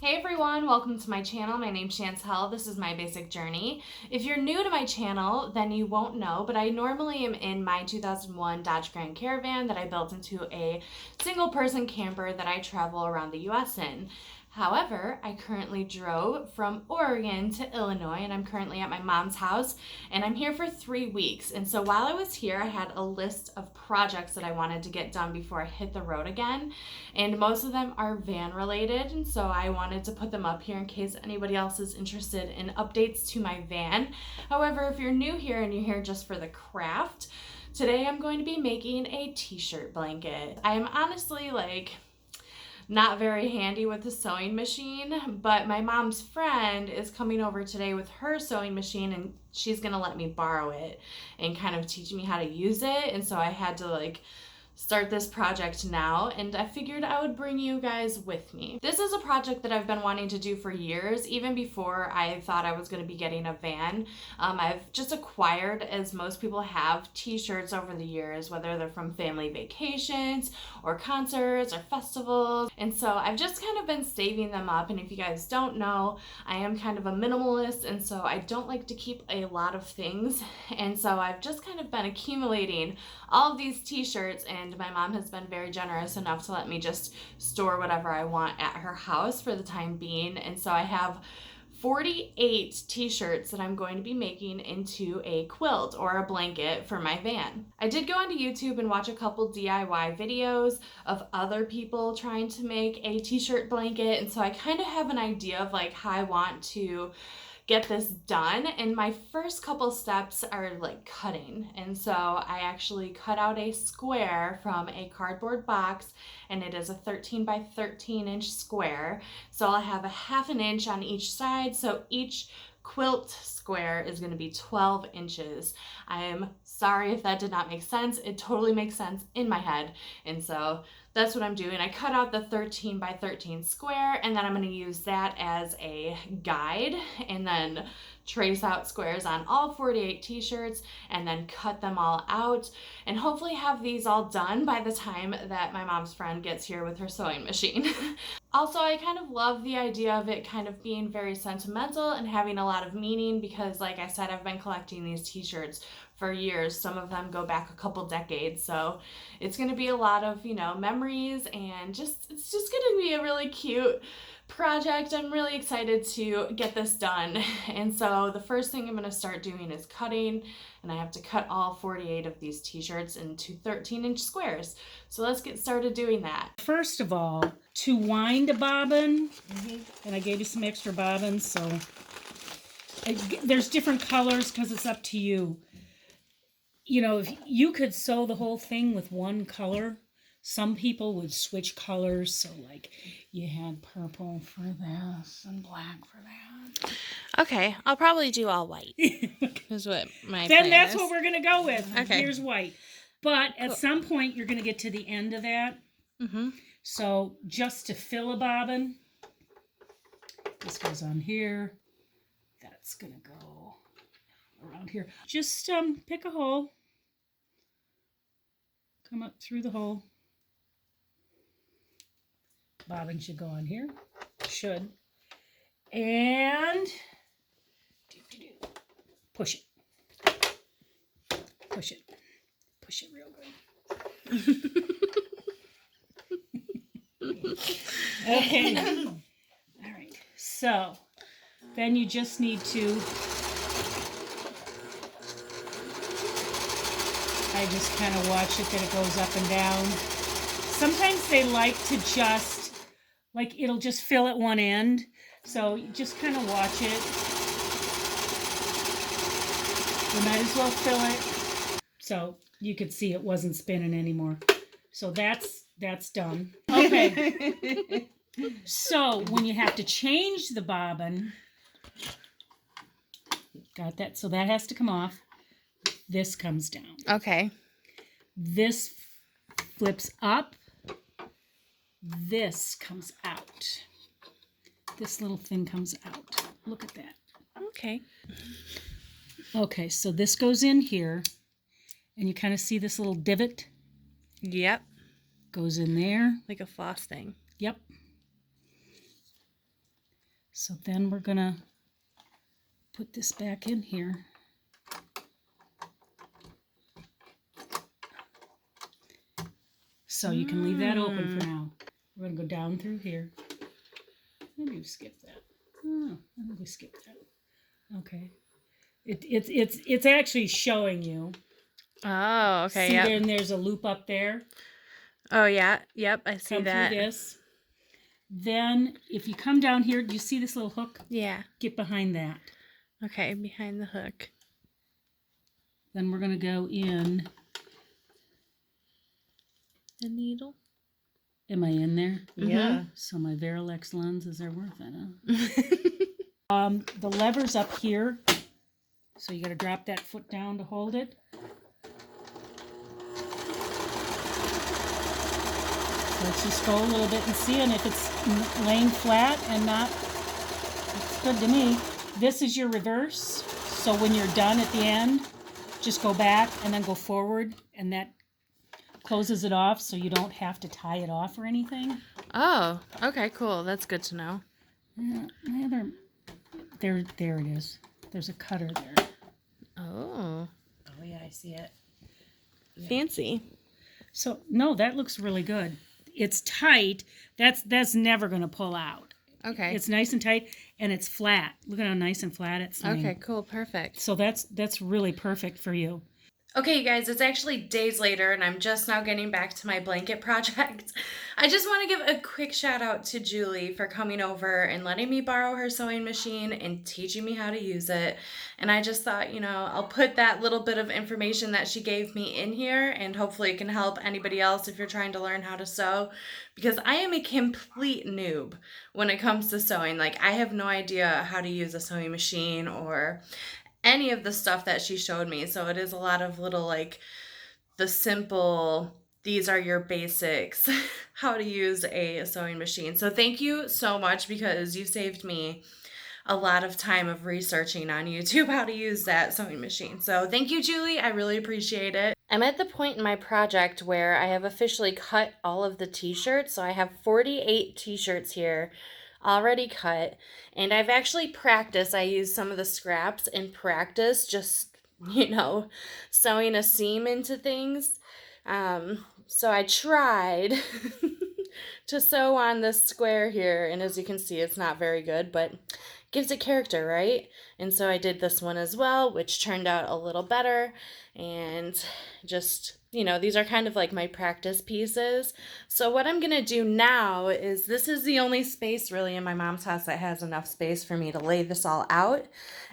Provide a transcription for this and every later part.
Hey everyone, welcome to my channel. My name's Chantel. This is my basic journey. If you're new to my channel, then you won't know, but I normally am in my 2001 Dodge Grand Caravan that I built into a single person camper that I travel around the US in. However, I currently drove from Oregon to Illinois and I'm currently at my mom's house and I'm here for 3 weeks. And so while I was here, I had a list of projects that I wanted to get done before I hit the road again. And most of them are van related. And so I wanted to put them up here in case anybody else is interested in updates to my van. However, if you're new here and you're here just for the craft, today I'm going to be making a t-shirt blanket. I'm honestly not very handy with the sewing machine, but my mom's friend is coming over today with her sewing machine and she's gonna let me borrow it and kind of teach me how to use it. And so I had to start this project now, and I figured I would bring you guys with me. This is a project that I've been wanting to do for years, even before I thought I was going to be getting a van. I've just acquired, as most people have, t-shirts over the years, whether they're from family vacations or concerts or festivals, and so I've just kind of been saving them up. And if you guys don't know, I am kind of a minimalist, and so I don't like to keep a lot of things, and so I've just kind of been accumulating all of these t-shirts, and my mom has been very generous enough to let me just store whatever I want at her house for the time being. And so I have 48 t-shirts that I'm going to be making into a quilt or a blanket for my van. I did go onto YouTube and watch a couple DIY videos of other people trying to make a t-shirt blanket, and so I kind of have an idea of how I want to get this done. And my first couple steps are cutting. And so I actually cut out a square from a cardboard box, and it is a 13 by 13 inch square. So I'll have a ½ inch on each side. So each quilt square is going to be 12 inches. I am sorry if that did not make sense. It totally makes sense in my head. And so that's what I'm doing. I cut out the 13 by 13 square, and then I'm going to use that as a guide and then trace out squares on all 48 t-shirts and then cut them all out and hopefully have these all done by the time that my mom's friend gets here with her sewing machine. Also, I kind of love the idea of it kind of being very sentimental and having a lot of meaning because, like I said, I've been collecting these t-shirts for years. Some of them go back a couple decades, so it's going to be a lot of, memories, and it's just going to be a really cute project. I'm really excited to get this done. And so the first thing I'm going to start doing is cutting, and I have to cut all 48 of these t-shirts into 13-inch squares. So let's get started doing that. First of all, to wind a bobbin, and I gave you some extra bobbins, so there's different colors because it's up to you. If you could sew the whole thing with one color, some people would switch colors. So you had purple for this and black for that. Okay, I'll probably do all white. Is what my Then plan that's is. what we're going to go with. Okay. Here's white. But at some point, you're going to get to the end of that. Mm-hmm. So just to fill a bobbin, this goes on here. That's going to go around here. Just pick a hole. Come up through the hole. Bobbin should go on here. Should. And push it. Push it. Push it real good. Okay. All right. So then you just need to, I just kind of watch it that it goes up and down. Sometimes they like to just, it'll just fill at one end. So you just kind of watch it. You might as well fill it. So you could see it wasn't spinning anymore. So that's done. Okay. So when you have to change the bobbin, got that? So that has to come off. This comes down. Okay. This flips up. This comes out. This little thing comes out. Look at that. Okay. Okay, so this goes in here, and you kind of see this little divot? Yep. Goes in there. Like a floss thing. Yep. So then we're gonna put this back in here. So you can leave that open for now. We're gonna go down through here. Maybe we skip that. Oh, I think we skipped that. Okay. It's actually showing you. Oh, okay. See, Yep. then there's a loop up there. Oh, yeah. Yep, I see Come that. through this. Then, if you come down here, do you see this little hook? Yeah. Get behind that. Okay, behind the hook. Then we're going to go in. The needle. Am I in there? Yeah. So my Verilex lenses are worth it, huh? The lever's up here. So you got to drop that foot down to hold it. Let's just go a little bit and see, and if it's laying flat and not, it's good to me. This is your reverse, so when you're done at the end, just go back and then go forward, and that closes it off so you don't have to tie it off or anything. Oh, okay, cool. That's good to know. Yeah, my other, there it is. There's a cutter there. Oh. Oh yeah, I see it. Fancy. So, no, that looks really good. It's tight. That's never going to pull out. Okay. It's nice and tight, and it's flat. Look at how nice and flat it's laying. Okay, cool. Perfect. So that's really perfect for you. Okay, you guys, it's actually days later, and I'm just now getting back to my blanket project. I just want to give a quick shout out to Julie for coming over and letting me borrow her sewing machine and teaching me how to use it. And I just thought, I'll put that little bit of information that she gave me in here, and hopefully it can help anybody else if you're trying to learn how to sew, because I am a complete noob when it comes to sewing. Like, I have no idea how to use a sewing machine or any of the stuff that she showed me. So it is a lot of little, like, the simple, these are your basics, how to use a sewing machine. So thank you so much, because you saved me a lot of time of researching on YouTube how to use that sewing machine. So thank you, Julie. I really appreciate it. I'm at the point in my project where I have officially cut all of the t-shirts. So I have 48 t-shirts here already cut, and I've actually practiced. I used some of the scraps in practice, just sewing a seam into things. So I tried to sew on this square here, and as you can see, it's not very good, but gives it character, right? And so I did this one as well, which turned out a little better. And just, these are kind of like my practice pieces. So what I'm going to do now is, this is the only space really in my mom's house that has enough space for me to lay this all out.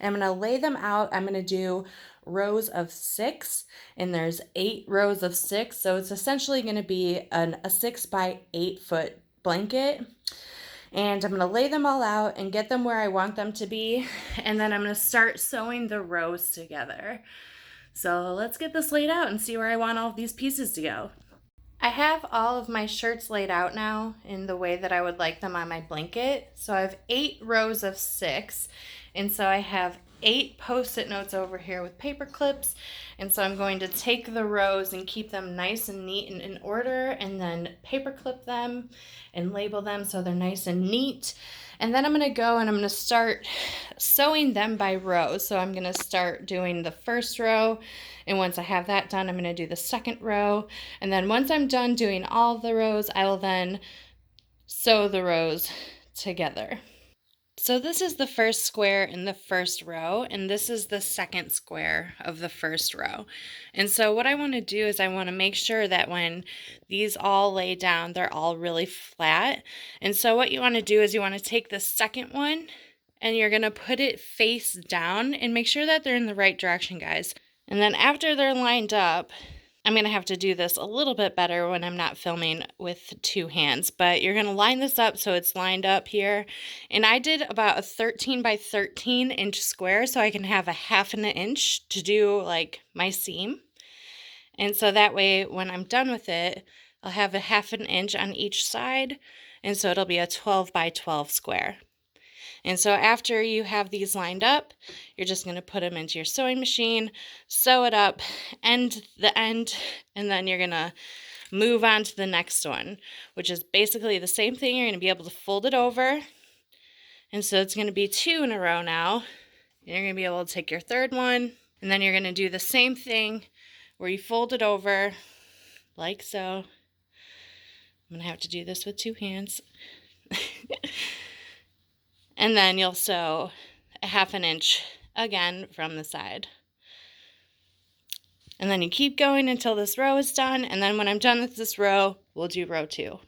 And I'm going to lay them out. I'm going to do rows of 6, and there's 8 rows of 6. So it's essentially going to be a 6 by 8 foot blanket. And I'm going to lay them all out and get them where I want them to be. And then I'm going to start sewing the rows together. So let's get this laid out and see where I want all of these pieces to go. I have all of my shirts laid out now in the way that I would like them on my blanket. So I have 8 rows of 6. And so I have 8 post-it notes over here with paper clips. And so I'm going to take the rows and keep them nice and neat and in order, and then paper clip them and label them so they're nice and neat. And then I'm going to go and I'm going to start sewing them by rows. So I'm going to start doing the first row, and once I have that done, I'm going to do the second row. And then once I'm done doing all of the rows, I will then sew the rows together. So this is the first square in the first row, and this is the second square of the first row. And so what I want to do is I want to make sure that when these all lay down, they're all really flat. And so what you want to do is you want to take the second one and you're going to put it face down, and make sure that they're in the right direction, guys. And then after they're lined up, I'm going to have to do this a little bit better when I'm not filming with 2 hands, but you're going to line this up so it's lined up here. And I did about a 13 by 13 inch square so I can have a 1/2 inch to do like my seam. And so that way when I'm done with it, I'll have a 1/2 inch on each side. And so it'll be a 12 by 12 square. And so after you have these lined up, you're just going to put them into your sewing machine, sew it up, end the end, and then you're going to move on to the next one, which is basically the same thing. You're going to be able to fold it over, And so it's going to be 2 in a row now. You're going to be able to take your third one, and then you're going to do the same thing where you fold it over like so. I'm going to have to do this with 2 hands. And then you'll sew a 1/2 inch again from the side. And then you keep going until this row is done, and then when I'm done with this row, we'll do row 2.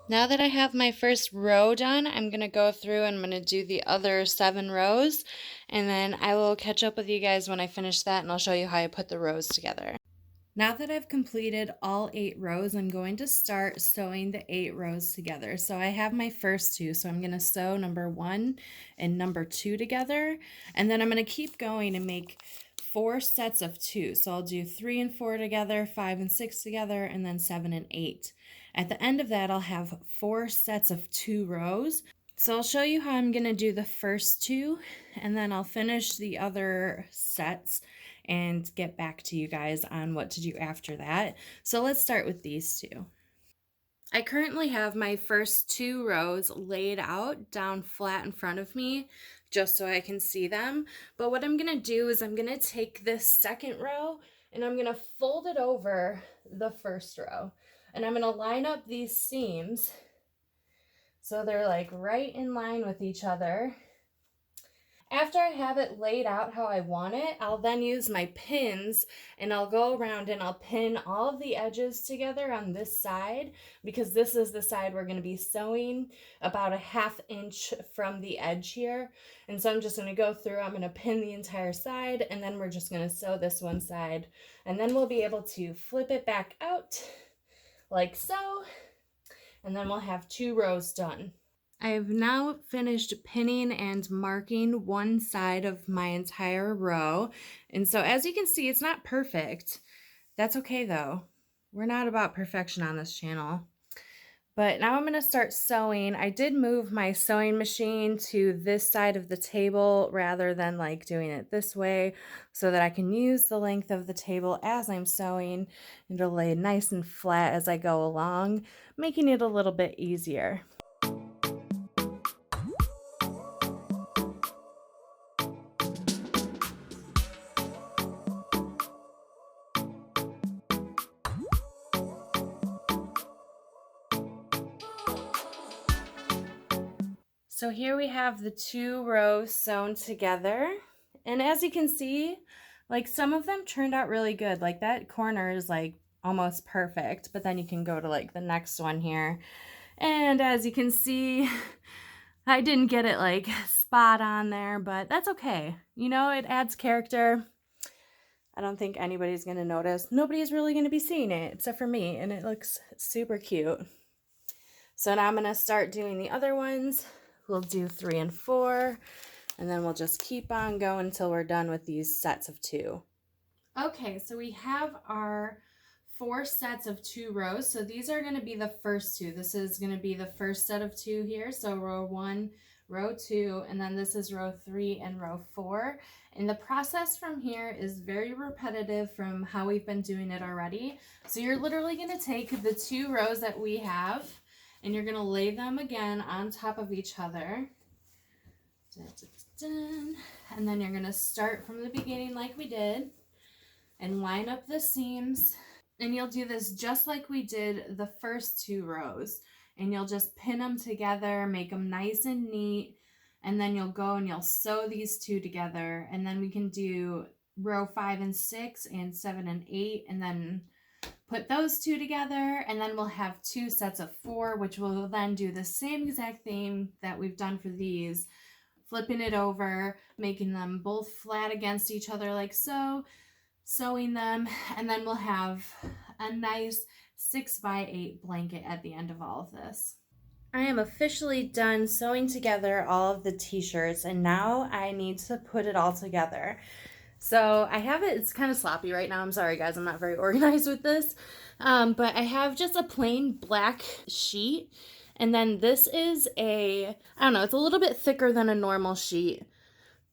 Now that I have my first row done, I'm going to go through and I'm going to do the other 7 rows, and then I will catch up with you guys when I finish that, and I'll show you how I put the rows together. Now that I've completed all 8 rows, I'm going to start sewing the 8 rows together. So I have my first 2, so I'm going to sew number 1 and number 2 together, and then I'm going to keep going and make 4 sets of 2. So I'll do 3 and 4 together, 5 and 6 together, and then 7 and 8. At the end of that, I'll have 4 sets of 2 rows. So I'll show you how I'm going to do the first 2, and then I'll finish the other sets and get back to you guys on what to do after that. So let's start with these 2. I currently have my first 2 rows laid out down flat in front of me just so I can see them. But what I'm going to do is I'm going to take this second row and I'm going to fold it over the first row. And I'm going to line up these seams so they're like right in line with each other. After I have it laid out how I want it, I'll then use my pins and I'll go around and I'll pin all of the edges together on this side, because this is the side we're going to be sewing about a 1/2 inch from the edge here. And so I'm just going to go through, I'm going to pin the entire side, and then we're just going to sew this one side, and then we'll be able to flip it back out like so, and then we'll have 2 rows done. I have now finished pinning and marking one side of my entire row. And so as you can see, it's not perfect. That's okay though. We're not about perfection on this channel. But now I'm going to start sewing. I did move my sewing machine to this side of the table rather than like doing it this way, so that I can use the length of the table as I'm sewing and to lay nice and flat as I go along, making it a little bit easier. So here we have the 2 rows sewn together, and as you can see, like some of them turned out really good. Like that corner is like almost perfect, but then you can go to like the next one here, and as you can see, I didn't get it like spot on there, but that's okay. You know, it adds character. I don't think anybody's gonna notice. Nobody's really gonna be seeing it except for me, and it looks super cute. So now I'm gonna start doing the other ones. We'll do 3 and 4, and then we'll just keep on going until we're done with these sets of 2. Okay, so we have our 4 sets of 2 rows. So these are going to be the first 2. This is going to be the first set of 2 here. So row 1, row 2, and then this is row 3 and row 4. And the process from here is very repetitive from how we've been doing it already. So you're literally going to take the 2 rows that we have, and you're going to lay them again on top of each other. Dun, dun, dun. And then you're going to start from the beginning like we did and line up the seams And you'll do this just like we did the first 2 rows. And you'll just pin them together, make them nice and neat. And then you'll go and you'll sew these 2 together. And then we can do row 5 and 6 and 7 and 8. And then put those 2 together. And then we'll have 2 sets of 4, which will then do the same exact thing that we've done for these. Flipping it over, making them both flat against each other like so. Sewing them, and then we'll have a nice 6x8 blanket at the end of all of this. I am officially done sewing together all of the t-shirts, and now I need to put it all together. So I have it, it's kind of sloppy right now. I'm sorry guys, I'm not very organized with this. But I have just a plain black sheet, and then this is I don't know, it's a little bit thicker than a normal sheet.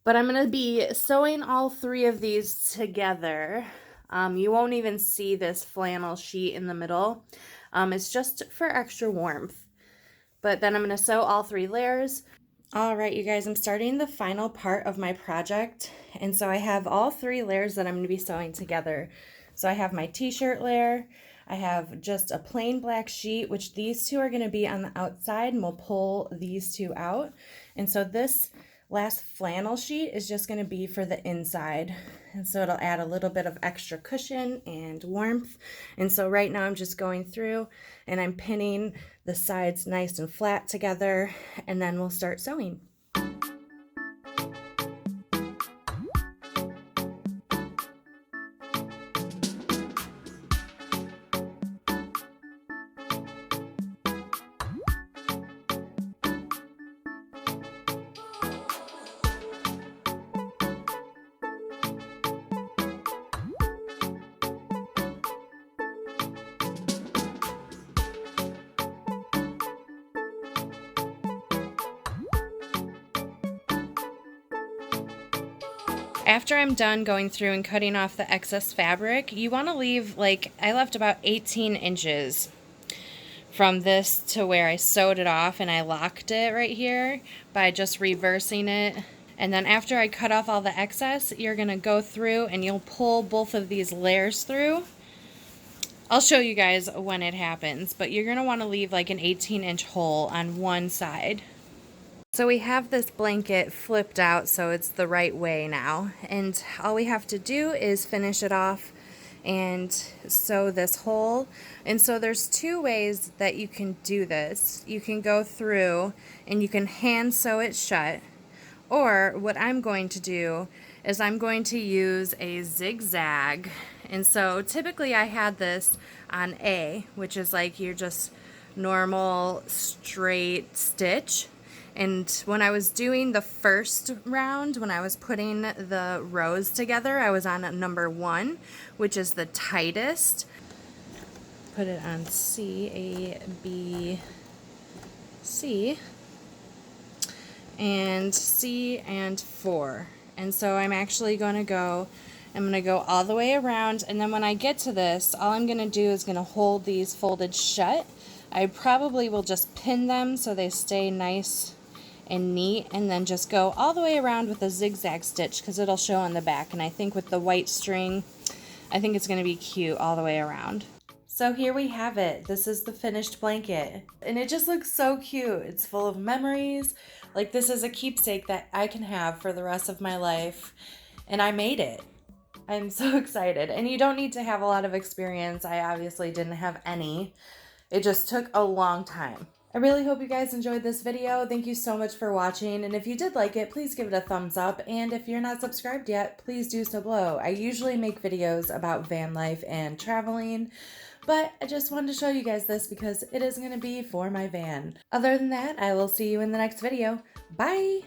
But I'm going to be sewing all 3 of these together. You won't even see this flannel sheet in the middle. It's just for extra warmth. But then I'm going to sew all 3 layers. All right, you guys, I'm starting the final part of my project. And so I have all 3 layers that I'm going to be sewing together. So I have my t-shirt layer. I have just a plain black sheet, which these 2 are going to be on the outside, and we'll pull these 2 out. And so this last flannel sheet is just going to be for the inside, and so it'll add a little bit of extra cushion and warmth. And so right now I'm just going through and I'm pinning the sides nice and flat together, and then we'll start sewing. After I'm done going through and cutting off the excess fabric, you want to leave, like, I left about 18 inches from this to where I sewed it off, and I locked it right here by just reversing it. And then after I cut off all the excess, you're going to go through and you'll pull both of these layers through. I'll show you guys when it happens, but you're going to want to leave like an 18-inch hole on one side. So we have this blanket flipped out so it's the right way now, and all we have to do is finish it off and sew this hole. And so there's 2 ways that you can do this. You can go through and you can hand sew it shut, or what I'm going to do is I'm going to use a zigzag. And so typically I had this on A, which is like your just normal straight stitch. And when I was doing the first round, when I was putting the rows together, I was on number 1, which is the tightest. Put it on C, A, B, C, and C and 4. And so I'm actually going to go all the way around, and then when I get to this, all I'm going to do is going to hold these folded shut. I probably will just pin them so they stay nice and neat, and then just go all the way around with a zigzag stitch because it'll show on the back. And I think with the white string, I think it's going to be cute all the way around. So here we have it. This is the finished blanket, and it just looks so cute. It's full of memories. Like, this is a keepsake that I can have for the rest of my life, and I made it. I'm so excited. And you don't need to have a lot of experience. I obviously didn't have any. It just took a long time. I really hope you guys enjoyed this video. Thank you so much for watching, and if you did like it, please give it a thumbs up, and if you're not subscribed yet, please do so below. I usually make videos about van life and traveling, but I just wanted to show you guys this because it is going to be for my van. Other than that, I will see you in the next video. Bye!